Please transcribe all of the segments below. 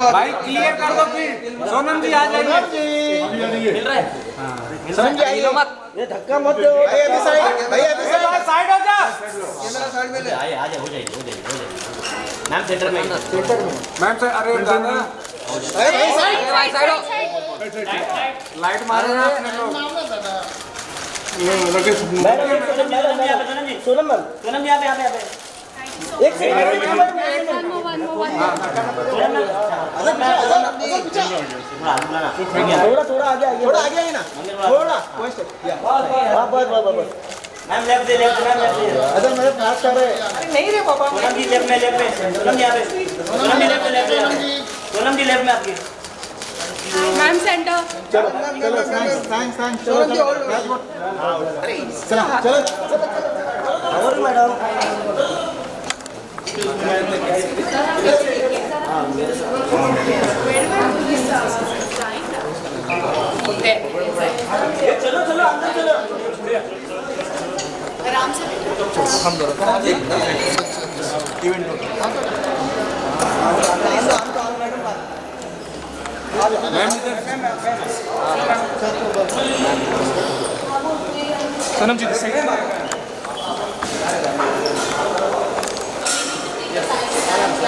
भाई क्लियर कर दो फिर। सोनम जी आ जाइए। मिल रहा है। सोनम जी आइए मत। ये धक्का मत दो भाई, अभी साइड भाई, अभी साइड साइड हो जा। कैमरा साइड में ले। आइए आ जाए, हो जाएगी। मैम सेंटर में। मैम से अरे दादा भाई साइड साइड लाइट मारो ना अपने लोग। सोनम जी यहाँ पे। एक सेकंड थोड़ा आगे आइए ना, थोड़ा बस। मैम लेफ्ट दे। अरे मेरे पास कर रहे नहीं रे पापा। सोनम जी लेफ्ट में। सोनम जी यहाँ पे। सोनम जी लेफ्ट। सोनम जी लेफ्ट में आपकी। Ma'am centre. चलो थैंक्स चलो और मैडम चलो अंदर चलो। आराम से सोनम जी सही।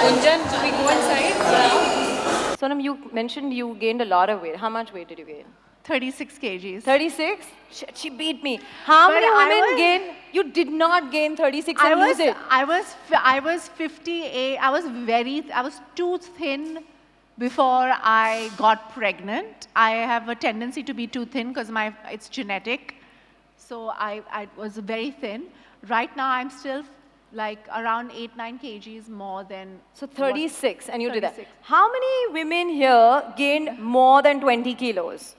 Gunjan, do we go inside? Sonam, you mentioned you gained a lot of weight. How much weight did you gain? 36 kgs. 36? Shit, she beat me. How But many I women was- gain? You did not gain 36 and lose it. I was 58. I was too thin before I got pregnant. I have a tendency to be too thin because it's genetic. So I was very thin. Right now I'm still like around 8-9 kgs more than. So 36 and you did that. 36. How many women here gained more than 20 kilos?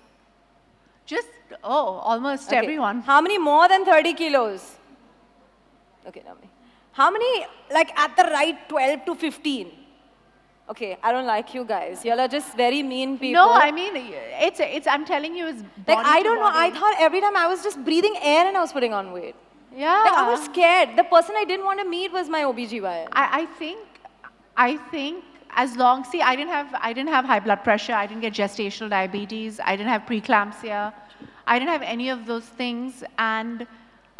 Just, almost Okay. everyone. How many more than 30 kilos? Okay, now me. How many like at the right 12 to 15? Okay, I don't like you guys. Y'all are just very mean people. No, I mean, it's I'm telling you, it's body like, I to don't know. I body. thought every time I was just breathing air and I was putting on weight. Yeah. Like, I was scared. The person I didn't want to meet was my OBGYN. I think as long, see, I didn't have high blood pressure. I didn't get gestational diabetes. I didn't have preeclampsia. I didn't have any of those things. And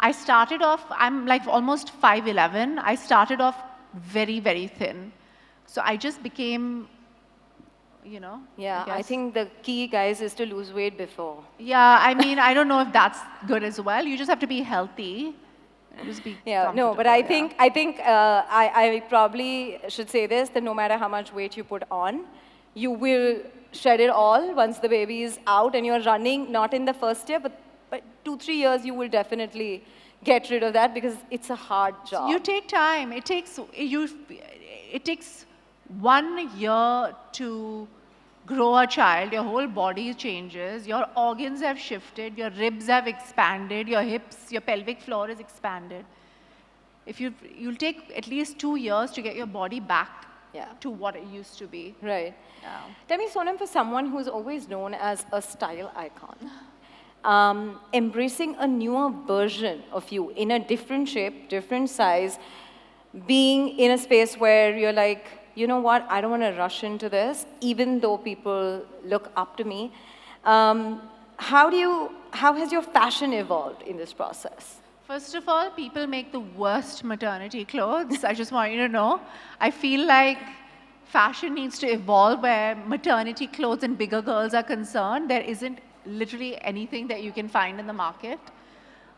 I started off, I'm like almost 5'11". I started off very, very thin. So I just became, Yeah, I guess. think the key, guys, is to lose weight before. Yeah, I mean, I don't know if that's good as well. You just have to be healthy. Just be Yeah, no, but I comfortable, think I probably should say this, that no matter how much weight you put on, you will shed it all once the baby is out and you're running, not in the first year, but 2-3 years, you will definitely get rid of that because it's a hard job. You take time. It takes 1 year to grow a child. Your whole body changes. Your organs have shifted. Your ribs have expanded. Your hips, your pelvic floor is expanded. You'll take at least 2 years to get your body back to what it used to be. Right. Yeah. Tell me, Sonam, for someone who's always known as a style icon, embracing a newer version of you in a different shape, different size, being in a space where you're like, you know what, I don't want to rush into this, even though people look up to me. How has your fashion evolved in this process? First of all, people make the worst maternity clothes. I just want you to know. I feel like fashion needs to evolve where maternity clothes and bigger girls are concerned. There isn't literally anything that you can find in the market.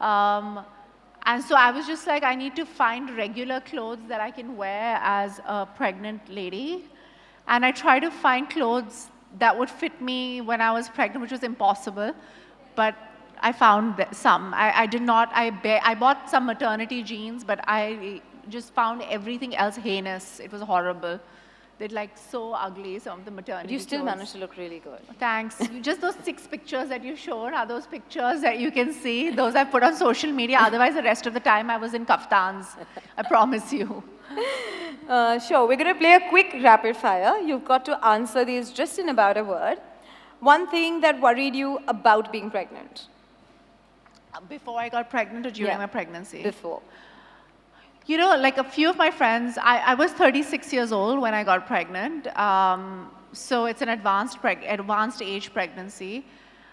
And so I was just like, I need to find regular clothes that I can wear as a pregnant lady. And I tried to find clothes that would fit me when I was pregnant, which was impossible. But I found some. I bought some maternity jeans, but I just found everything else heinous. It was horrible. They're like so ugly, some of the maternity You still clothes. managed to look really good. Thanks. Just those 6 pictures that you showed are those pictures that you can see. Those I put on social media. Otherwise, the rest of the time I was in kaftans. I promise you. Sure, we're going to play a quick rapid fire. You've got to answer these just in about a word. One thing that worried you about being pregnant? Before I got pregnant or during Yeah. my pregnancy? Before. You know, like a few of my friends, I was 36 years old when I got pregnant. So it's an advanced age pregnancy.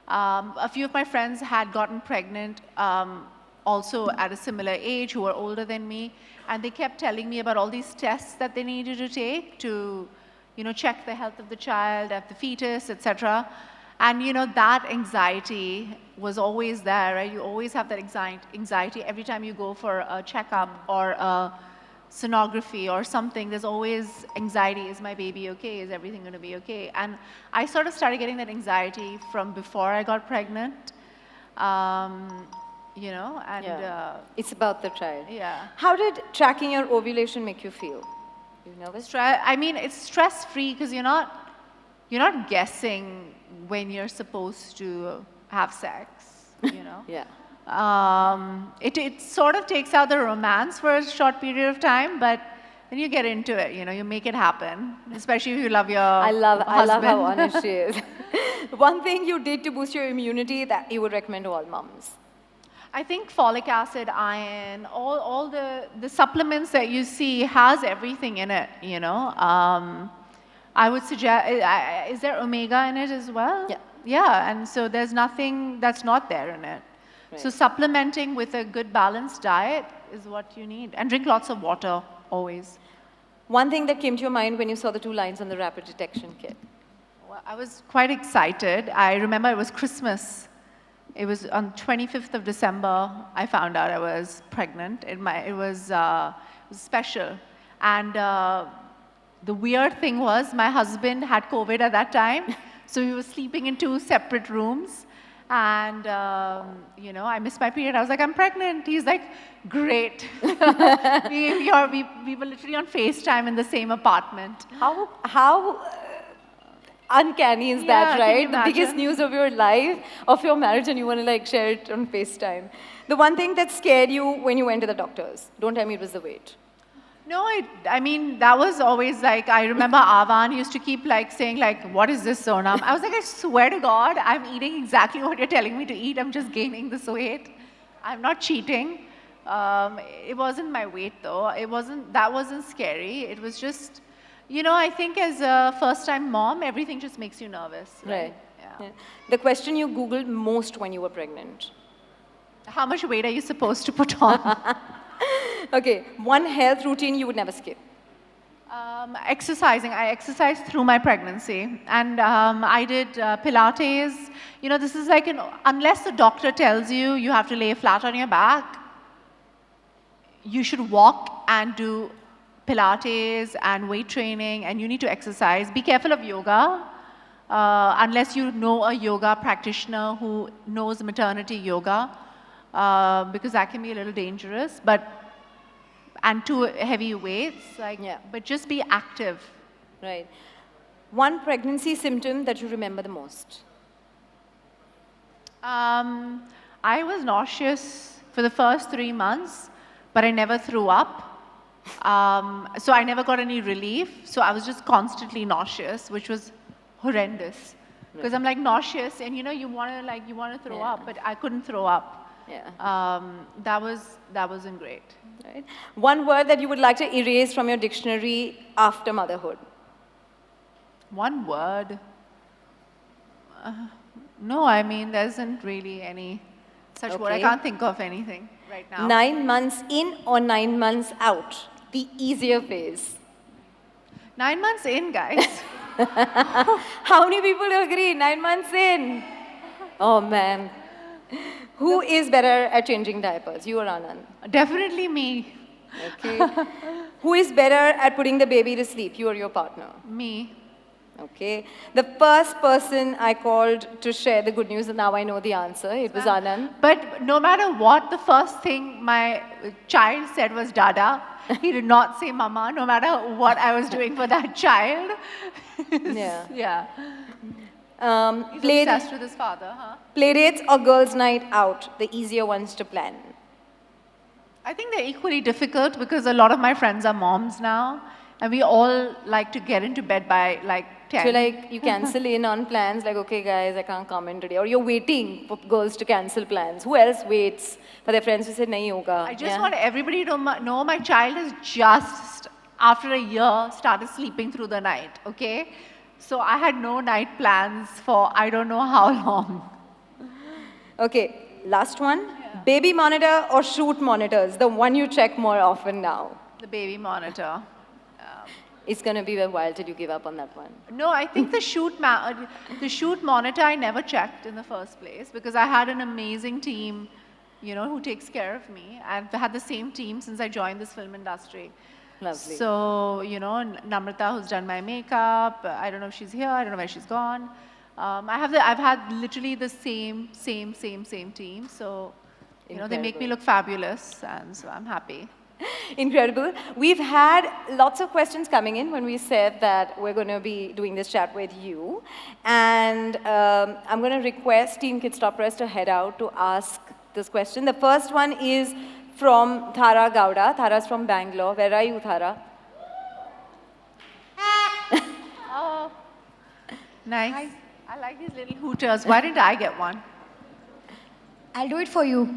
A few of my friends had gotten pregnant also at a similar age who were older than me, and they kept telling me about all these tests that they needed to take to, check the health of the child, of the fetus, etc. And that anxiety was always there, right? You always have that anxiety every time you go for a checkup or a sonography or something. There's always anxiety. Is my baby okay? Is everything going to be okay? And I sort of started getting that anxiety from before I got pregnant. It's about the child. Yeah. How did tracking your ovulation make you feel? You nervous? It's stress-free because you're not guessing when you're supposed to have sex, Yeah. It sort of takes out the romance for a short period of time, but then you get into it, you make it happen, especially if you love your I love husband. how honest she is. One thing you did to boost your immunity that you would recommend to all moms? I think folic acid, iron, all the supplements that you see has everything in it, I would suggest, is there omega in it as well? Yeah. Yeah, and so there's nothing that's not there in it. Right. So supplementing with a good balanced diet is what you need. And drink lots of water, always. One thing that came to your mind when you saw the 2 lines on the rapid detection kit? Well, I was quite excited. I remember it was Christmas. It was on 25th of December, I found out I was pregnant. It was special. And the weird thing was my husband had COVID at that time. So we were sleeping in 2 separate rooms. And, I missed my period. I was like, I'm pregnant. He's like, great. we were literally on FaceTime in the same apartment. How uncanny is that, Yeah, can right? you The biggest imagine? news of your life, of your marriage, and you want to share it on FaceTime. The one thing that scared you when you went to the doctors, don't tell me it was the weight. No, that was always I remember Avan used to keep saying what is this, Sonam? I was like, I swear to God, I'm eating exactly what you're telling me to eat. I'm just gaining this weight. I'm not cheating. It wasn't my weight though. That wasn't scary. It was just, I think as a first-time mom, everything just makes you nervous. Right. Yeah. Yeah. The question you Googled most when you were pregnant? How much weight are you supposed to put on? Okay, one health routine you would never skip. Exercising. I exercised through my pregnancy. And I did Pilates. This is unless the doctor tells you you have to lay flat on your back, you should walk and do Pilates and weight training, and you need to exercise. Be careful of yoga. Unless you know a yoga practitioner who knows maternity yoga, because that can be a little dangerous. And too heavy weights, but just be active. Right. One pregnancy symptom that you remember the most? I was nauseous for the first 3 months, but I never threw up. So I never got any relief. So I was just constantly nauseous, which was horrendous. Because I'm nauseous, and you want to throw up, but I couldn't throw up. Yeah. That wasn't great. Right. One word that you would like to erase from your dictionary after motherhood? One word? No, there isn't really any such word. I Okay. can't think of anything right now. 9 months in or 9 months out? The easier phase. 9 months in, guys. How many people agree? 9 months in. Oh, man. Who is better at changing diapers, you or Anand? Definitely me. Okay. Who is better at putting the baby to sleep, you or your partner? Me. Okay. The first person I called to share the good news, and now I know the answer, it was Anand. But no matter what, the first thing my child said was Dada. He did not say Mama, no matter what I was doing for that child. Yeah. Yeah. He's Play, obsessed with his father, huh? play dates or girls' night out, the easier ones to plan? I think they're equally difficult because a lot of my friends are moms now, and we all like to get into bed by 10. So you cancel in on plans, okay guys, I can't come in today. Or you're waiting for girls to cancel plans. Who else waits for their friends to say, nahi hoga? I just want everybody to know my child has just, after a year, started sleeping through the night, okay? So I had no night plans for I don't know how long. Okay, last one. Baby monitor or shoot monitors? The one you check more often now. The baby monitor. It's going to be a while till you give up on that one. No, I think the shoot monitor I never checked in the first place because I had an amazing team, you know, who takes care of me. I've had the same team since I joined this film industry. Lovely. So, you know, Namrata, who's done my makeup, I don't know if she's here, I don't know where she's gone. I've had literally the same team. So, you know, they make me look fabulous, and so I'm happy. Incredible. We've had lots of questions coming in when we said that we're going to be doing this chat with you. And I'm going to request Team Kid Stop Press to head out to ask this question. The first one is from Thara Gowda. Thara's from Bangalore. Where are you, Thara? Oh, nice. Hi. I like these little hooters. Why didn't I get one? I'll do it for you.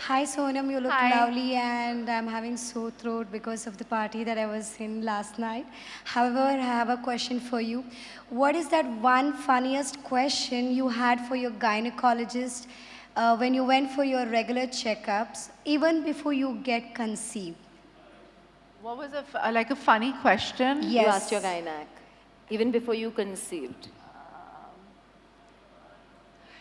Hi Sonam, you look lovely, and I'm having sore throat because of the party that I was in last night. However, I have a question for you. What is that one funniest question you had for your gynecologist when you went for your regular checkups, even before you get conceived? What was like a funny question? Yes. You asked your gynac, even before you conceived.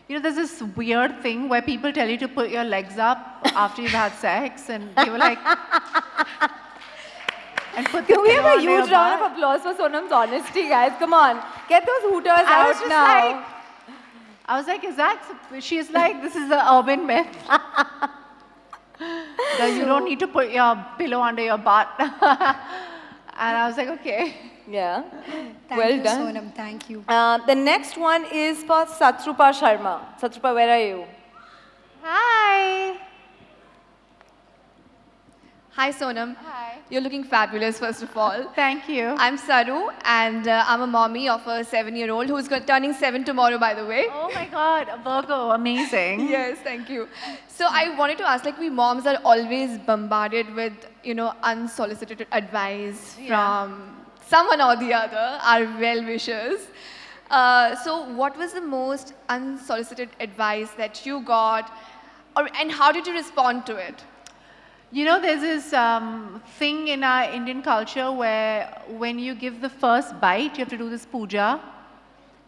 You know, there's this weird thing where people tell you to put your legs up after you've had sex, and they were like, and put the Can we pillow have a under your huge round butt. of applause for Sonam's honesty, guys? Come on, get those hooters I was out just now. like, I was like, is that? She's like, this is an urban myth. That you don't need to put your pillow under your butt. And I was like, okay. Yeah. Thank Well you, done. Sonam. Thank you. The next one is for Satrupa Sharma. Satrupa, where are you? Hi. Hi, Sonam. Hi. You're looking fabulous, first of all. Thank you. I'm Saru, and I'm a mommy of a 7-year-old who's turning 7 tomorrow, by the way. Oh my God, a Virgo, amazing. Yes, thank you. So I wanted to ask, like, we moms are always bombarded with, you know, unsolicited advice from someone or the other, our well-wishers. So what was the most unsolicited advice that you got, and how did you respond to it? You know, there's this thing in our Indian culture where when you give the first bite, you have to do this puja.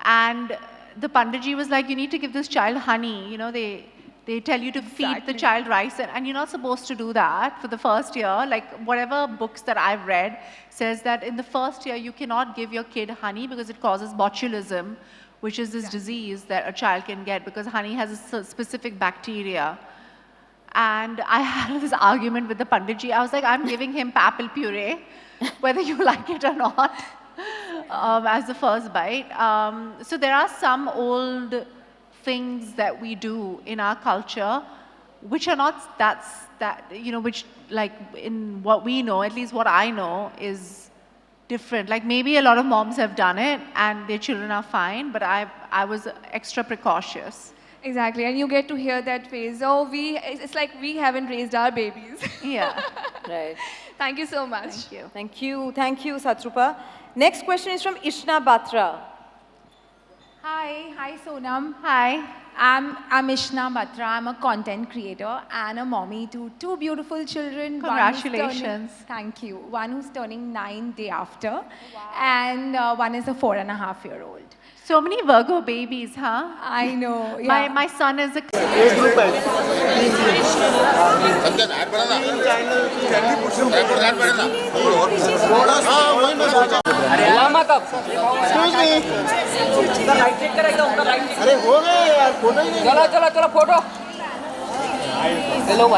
And the Panditji was like, you need to give this child honey. You know, they tell you to feed the child rice, and you're not supposed to do that for the first year. Like, whatever books that I've read says that in the first year, you cannot give your kid honey because it causes botulism, which is this disease that a child can get because honey has a specific bacteria. And I had this argument with the Panditji. I was like, I'm giving him apple puree, whether you like it or not, as the first bite. So there are some old things that we do in our culture, which are not which, like, in what we know, at least what I know, is different. Like, maybe a lot of moms have done it and their children are fine, but I was extra precautious. Exactly, and you get to hear that phrase, oh, it's like we haven't raised our babies. Yeah. Right. Thank you so much. Thank you. Thank you. Thank you, Satrupa. Next question is from Ishna Batra. Hi Sonam. Hi. I'm Ishna Batra. I'm a content creator and a mommy to 2 beautiful children. Congratulations. Thank you. One who's turning 9 day after, and one is a 4.5-year-old. So many Virgo babies, huh? I know. Yeah. My son is a... अरे हो गए यार, photo ही नहीं। चलो photo. Hello भाई।